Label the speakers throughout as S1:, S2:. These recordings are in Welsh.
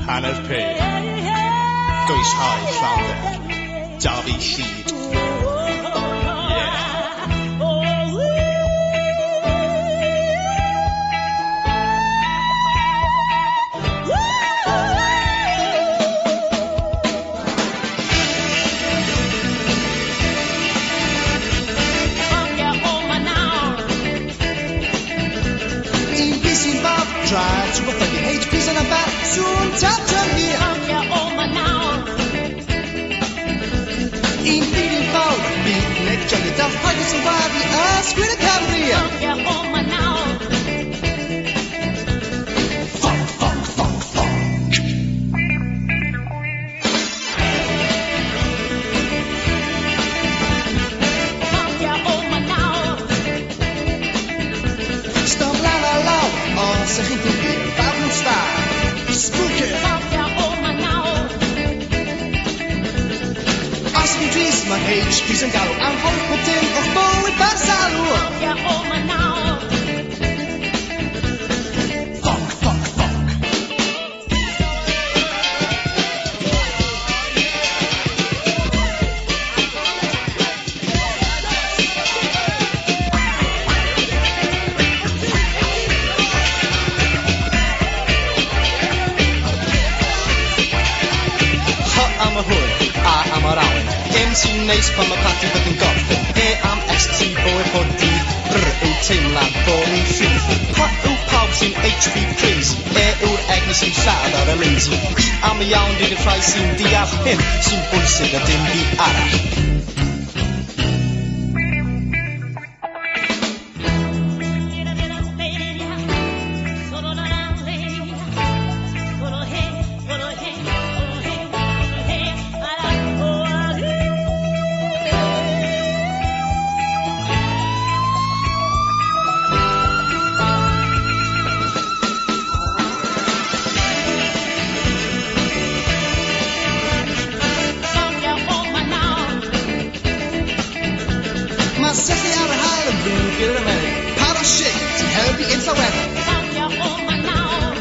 S1: hanner pe, dwysau llawer, Dafi Llyd.
S2: Try to go for the HPs and a bat, soon top turn here.
S3: Ffynciwch O Ma nawr.
S2: Un ffydd fawr, bydd nid gyda pagus yn faddi a sgwyd y Cymru.
S3: Ffynciwch O Ma nawr.
S2: Funk, funk, funk, funk.
S3: Ffynciwch O Ma nawr.
S2: Stop la la la, o sy'n chi'n ffydd, fawr yn star. Spooky.
S3: Ffynciwch O Ma nawr.
S2: Os fi'n dris, mae HPs yn galw am holl bod dim o'ch bywyd bar salw.
S3: Ffynciwch O Ma nawr.
S2: Funk, funk, funk. Am y hwyr a am yr awen, dim sy'n neis pan mae parti fod yn gorffen. Am ST bywyd bod dydd, yw teimlad bod ni'n ffydd. Yw pawb sy'n HP crazy, yw'r egni sy'n lladd ar y lazy. Am y iawn dydd y rhai sy'n deall hyn, sy'n bwysig a dim byd arall. Mae sychu ar y hael yn brwd gyda'r Amerig. Paddle shit sy'n helpu unta weather.
S3: Ffynciwch O Ma nawr.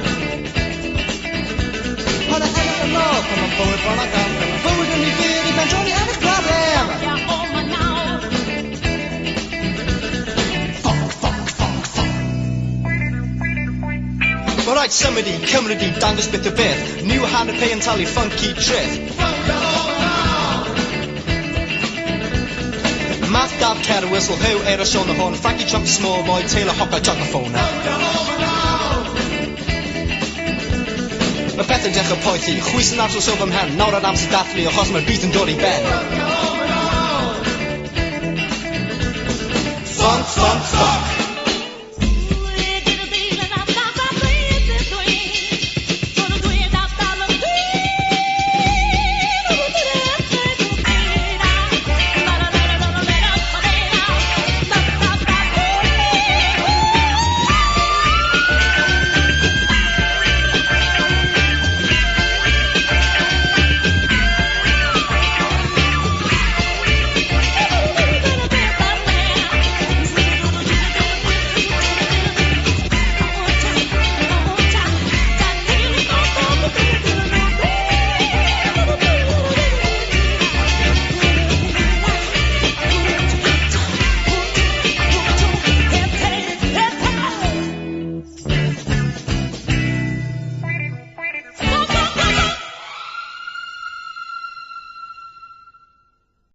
S2: Pan y enw yn nôl pan mae'n bywyd bron ag am. Pan mae bywyd yn ei fyr i ben Johnny am eich problem.
S3: Ffynciwch O Ma nawr.
S2: Funk, funk, funk, funk. Mae rhaid symud i Cymru di dangos beth y beth. New hanner pay yn talu funky trith. Math dab cer whistle who era shown the horn. Frankie Trump small boy Taylor Hawk a joggerphone. Mae beth yn dechrau poethi, chwys yn arso sob ymhen. Nawr ar amser dathlu achos mae'r byd yn dod i ben. Funk, funk, funk.